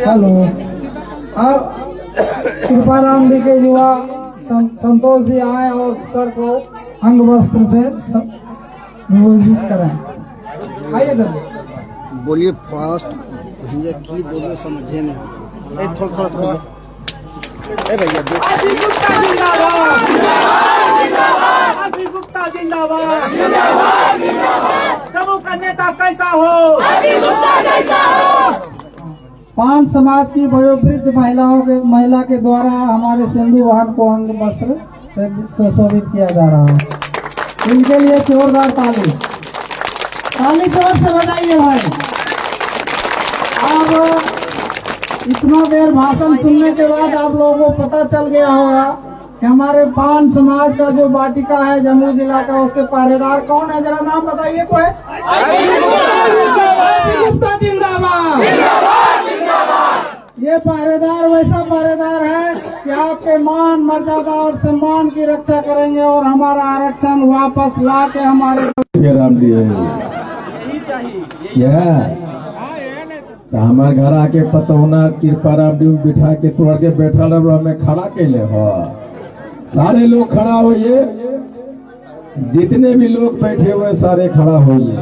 Hello, अब कृपाराम जी के युवा संतोष जी आए और सर को अंग वस्त्र से विभूषित करें। आइए दर बोलिए फास्ट भैया की बोले समझे नहीं। थोड़ा थोड़ा सा भैया गुप्ता जिंदाबाद, जम्मू का नेता कैसा हो, पान समाज की वयोवृद्ध महिला के द्वारा हमारे सिंधु बहन को अंग वस्त्र से सुशोभित किया जा रहा है। इनके लिए जोरदार ताली जोर से बजाइए भाई। अब इतना देर भाषण सुनने के बाद आप लोगों को पता चल गया होगा कि हमारे पान समाज का जो वाटिका है जम्मू जिला का, उसके पहरेदार कौन है, जरा नाम बताइए। कोई गुप्ता जिंदाबाद। ये पहरेदार वैसा पहरेदार है कि आपके मान मर्यादा और सम्मान की रक्षा करेंगे और हमारा आरक्षण वापस ला के हमारे हमारे घर आके पतौना कृपाराम जी बिठा के तोड़ के बैठा रहो, हमें खड़ा के ले हो। सारे लोग खड़ा होइए, जितने भी लोग बैठे हुए सारे खड़ा होइए।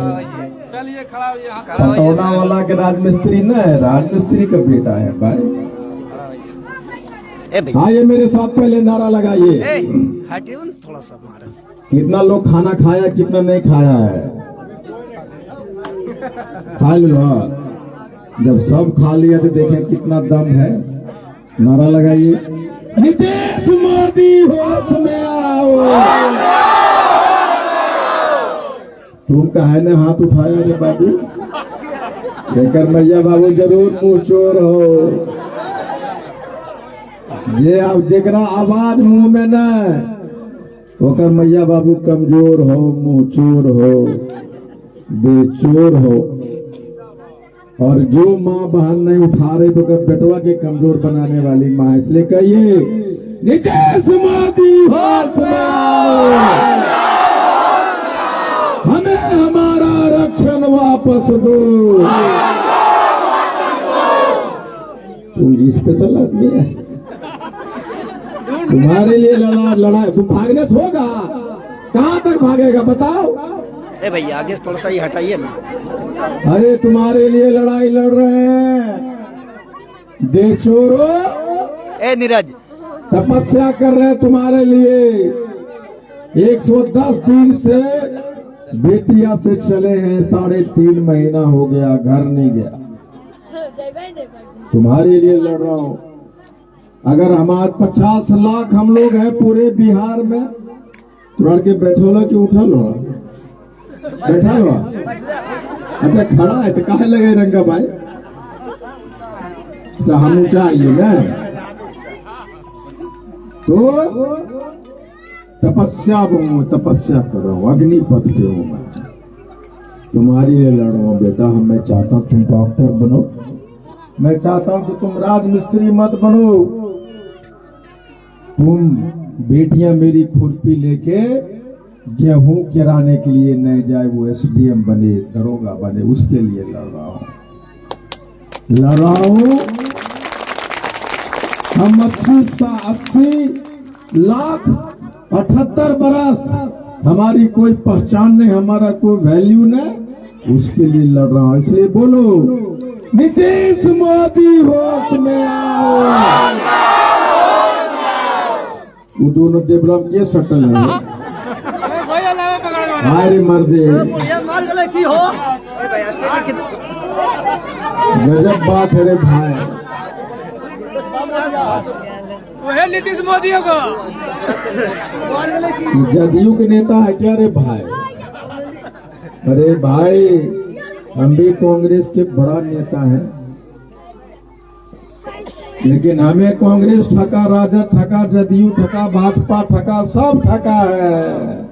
चलिए खड़ा होइए। पतौना वाला के राजमिस्त्री न है, राजमिस्त्री का बेटा है भाई। आइए मेरे साथ पहले नारा लगाइए। थोड़ा सा मारा। कितना लोग खाना खाया, कितना नहीं खाया है, खा लो। जब सब खा लिया तो देखें कितना दम है। नारा लगाइए, नीतीश मोदी होश में आओ। तुम कहे ने हाथ उठाया रे बाबू, लेकर मैया बाबू जरूर मुंह चोर हो। ये अब जेकरा आवाज मुंह में न ओकर मैया बाबू कमजोर हो, मुंह चोर हो, बेचोर हो। और जो माँ बहन नहीं उठा रही तो बेटवा के कमजोर बनाने वाली माँ। इसलिए कहिए, नीतीश मोदी होश में आओ, हमें हमारा आरक्षण वापस दो। तुम स्पेशल आदमी है, तुम्हारे लिए लड़ा। तुम भागने से होगा, कहाँ तक भागेगा बताओ। भैया आगे थोड़ा सा ही हटाइए ना। अरे तुम्हारे लिए लड़ाई लड़ रहे हैं, दे चोरो। नीरज तपस्या कर रहे हैं तुम्हारे लिए। 110 दिन से बेटिया से चले हैं, 3.5 महीना हो गया, घर नहीं गया। तुम्हारे लिए लड़ रहा हूँ। अगर हमारे 50 लाख हम लोग हैं पूरे बिहार में, लड़ के बैठो लो कि उठा लो, बैठा लो। अच्छा खड़ा है तो काहे लगे रंगा भाई। अच्छा हम ऊंचा आइए ना, तो तपस्या करो, अग्निपथ पे हूँ मैं, तुम्हारे लिए लड़ रहा हूँ बेटा। मैं चाहता हूँ तुम डॉक्टर बनो, मैं चाहता हूँ कि तुम राजमिस्त्री मत बनो। तुम बेटियां मेरी खुरपी लेके गेहूं गिराने के लिए नहीं जाए, वो SDM बने, दरोगा बने, उसके लिए लड़ रहा हूं। हम 80 लाख 78 बरस हमारी कोई पहचान नहीं, हमारा कोई वैल्यू नहीं, उसके लिए लड़ रहा हूं। इसलिए बोलो, नीतीश मोदी होश में आओ। वो दोनों देवराम ये सटल है। अरे मर्दे गजब बात है रे भाई। वो नीतीश मोदी को जदयू के नेता है क्या रे भाई? अरे भाई हम भी कांग्रेस के बड़ा नेता हैं, लेकिन हमें कांग्रेस ठका, राजद ठका, जदयू ठका, भाजपा ठका, सब ठका है।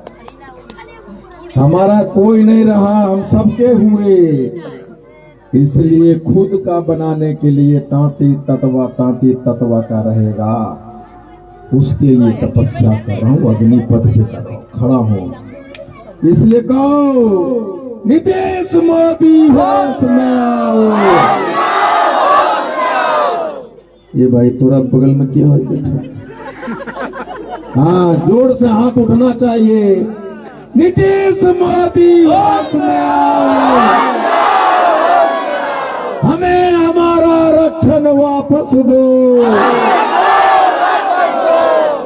हमारा कोई नहीं रहा, हम सबके हुए। इसलिए खुद का बनाने के लिए तांती तत्वा का रहेगा, उसके लिए तपस्या कर रहा हूँ, अग्निपथ पे कर रहा हूँ, खड़ा हूँ। इसलिए कहो नीतीश मोदी होश में आओ। ये भाई तोरा बगल में क्या है बैठा? हाँ, जोर से हाथ उठना चाहिए। नीतीश मोदी होश में आओ, हमें हमारा आरक्षण वापस दो,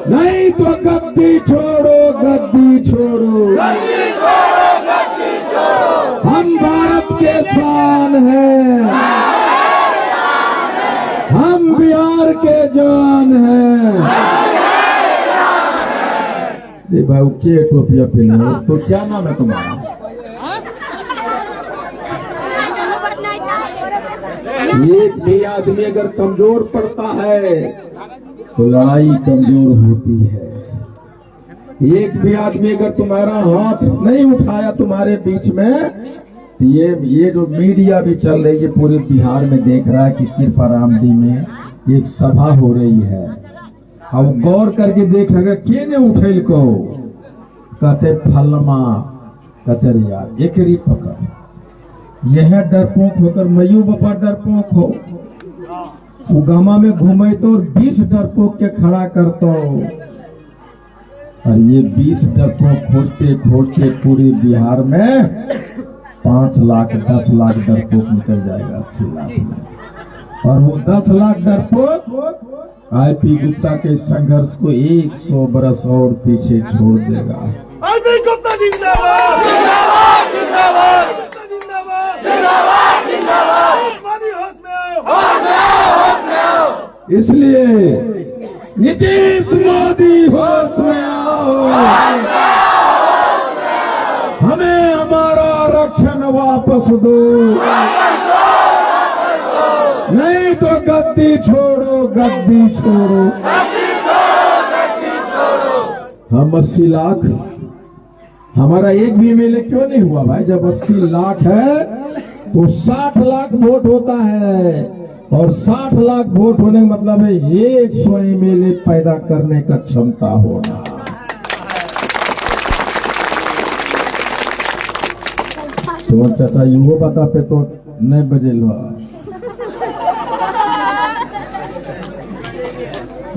नहीं तो गद्दी छोड़ो, गद्दी छोड़ो। हम भारत के शान हैं, हम बिहार के जान हैं। ये भाई क्या टोपिया पहने, तो क्या नाम है तुम्हारा? एक भी आदमी अगर कमजोर पड़ता है तो लड़ाई कमजोर होती है। एक भी आदमी अगर तुम्हारा हाथ नहीं उठाया तुम्हारे बीच में, तो ये जो मीडिया भी चल रही है पूरे बिहार में देख रहा है कि कृपारामदी में एक सभा हो रही है। अब गौर करके देखेगा के ने उठेल को, कहते फलमा, कहते यार एक री पकड़, यह डरपोक होकर मयू बापा डरपोक हो, उगामा में घूमे तो 20 डरपोक के खड़ा करता हो, और ये 20 डरपोक खोजते खोजते पूरे बिहार में 5 लाख 10 लाख डरपोक निकल जाएगा 80 लाख में। और वो 10 लाख डरपोक आईपी गुप्ता के संघर्ष को 100 बरस और पीछे छोड़ देगा। आईपी गुप्ता जिंदाबाद, जिंदाबाद, जिंदाबाद, जिंदाबाद, जिंदाबाद, जिंदाबाद। मोदी होश में आओ, होश में आओ, होश में आओ। इसलिए नीतीश मोदी होश में आओ, हमें हमारा आरक्षण वापस दो, नहीं तो गद्दी छोड़ो, गद्दी छोड़ो। हम 80 लाख, हमारा एक भी एमएलए क्यों नहीं हुआ भाई? जब 80 लाख है तो 60 लाख वोट होता है, और 60 लाख वोट होने का मतलब है 100 एमएलए पैदा करने का क्षमता होना। तुम्हारे चाचा युवा बता पे तो नहीं बजे लो,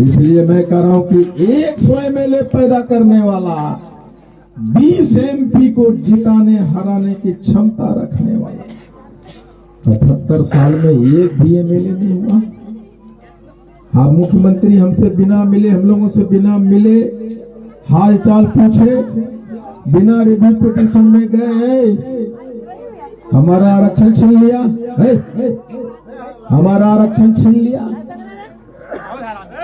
इसलिए मैं कह रहा हूं कि 100 एमएलए पैदा करने वाला, 20 एमपी को जिताने हराने की क्षमता रखने वाला, 78 साल में एक भी एमएलए नहीं हुआ। हाँ, मुख्यमंत्री हमसे बिना मिले, हम लोगों से बिना मिले हाल चाल पूछे, बिना रिव्यू पिटीशन में गए, हमारा आरक्षण छीन लिया, हमारा आरक्षण छीन लिया।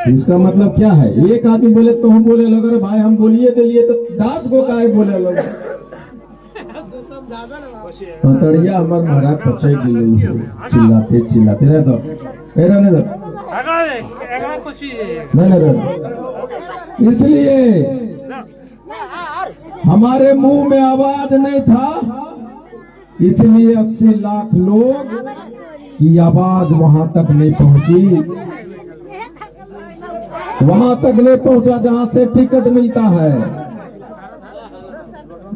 इसका मतलब क्या है? एक आदमी बोले तो हम बोले लगे भाई हम बोलिए दिलिए तो 10 गो का बोले लगे। तड़िया हमारे महाराज पचे गिले चिल्लाते चिल्लाते रह दो, रहने दो, नहीं। इसलिए हमारे मुंह में आवाज नहीं था, इसलिए 80 लाख लोग की आवाज वहां तक नहीं पहुंची, वहां तक नहीं पहुंचा जहां से टिकट मिलता है।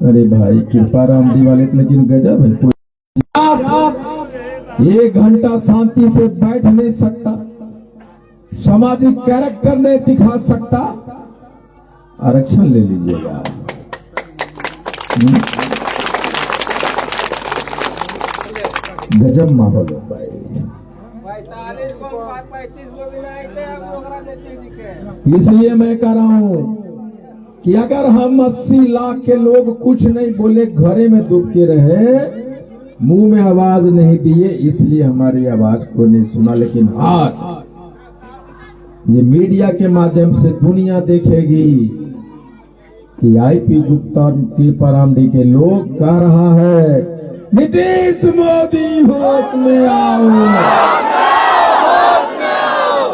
अरे भाई कृपारामदी वाले लेकिन गजब है, कोई 1 घंटा शांति से बैठ नहीं सकता, सामाजिक कैरेक्टर नहीं दिखा सकता, आरक्षण ले लीजिएगा। गजब माहौल होता है। इसलिए मैं कह रहा हूं कि अगर हम 80 लाख के लोग कुछ नहीं बोले, घरे में डूब के रहे, मुंह में आवाज नहीं दिए, इसलिए हमारी आवाज को नहीं सुना, लेकिन आज ये मीडिया के माध्यम से दुनिया देखेगी कि आईपी गुप्ता कृपारामदी के लोग कह रहा है नीतीश मोदी होश में आओ,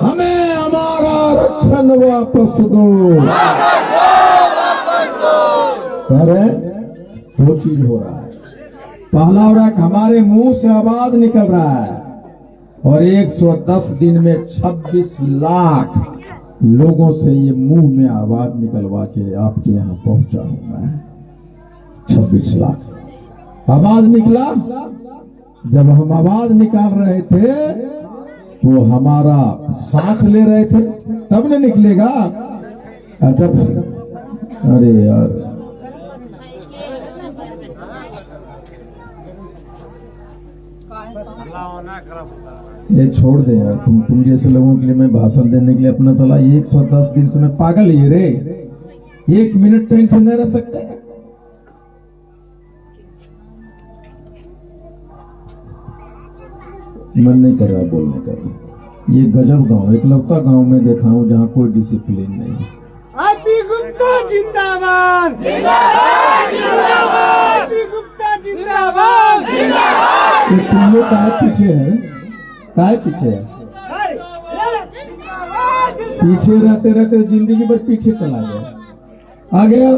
हमें हमारा आरक्षण वापस दो। कह रहे वो चीज हो रहा है। पहला हो रहा है हमारे मुंह से आवाज निकल रहा है, और 110 दिन में 26 लाख लोगों से ये मुंह में आवाज निकलवा के आपके यहाँ पहुंचा हूं मैं। 26 लाख आवाज निकला। जब हम आवाज निकाल रहे थे वो हमारा सांस ले रहे थे तब न निकलेगा। अच्छा अरे यार ये छोड़ दे यार, तुम जैसे लोगों के लिए मैं भाषण देने के लिए अपना साला 110 दिन से मैं पागल ही रे। 1 मिनट टेंशन नहीं रह सकते। मन नहीं कर रहा बोलने का। ये गजब गांव, एकलौता गांव में देखा हूं जहां कोई डिसिप्लिन नहीं है। आरपी गुप्ता जिंदाबाद जिंदाबाद जिंदाबाद, आरपी गुप्ता जिंदाबाद जिंदाबाद। तो तुम लोग काहे पीछे है, काहे पीछे है? पीछे रहते रहते जिंदगी भर पीछे चला गया, आ गया।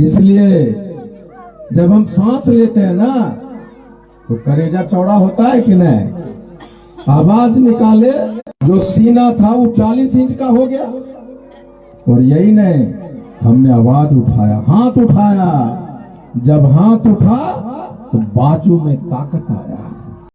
इसलिए जब हम सांस लेते हैं ना तो कलेजा चौड़ा होता है कि नहीं? आवाज निकाले, जो सीना था वो 40 इंच का हो गया। और यही नहीं, हमने आवाज उठाया, हाथ उठाया। जब हाथ उठा तो बाजू में ताकत आया।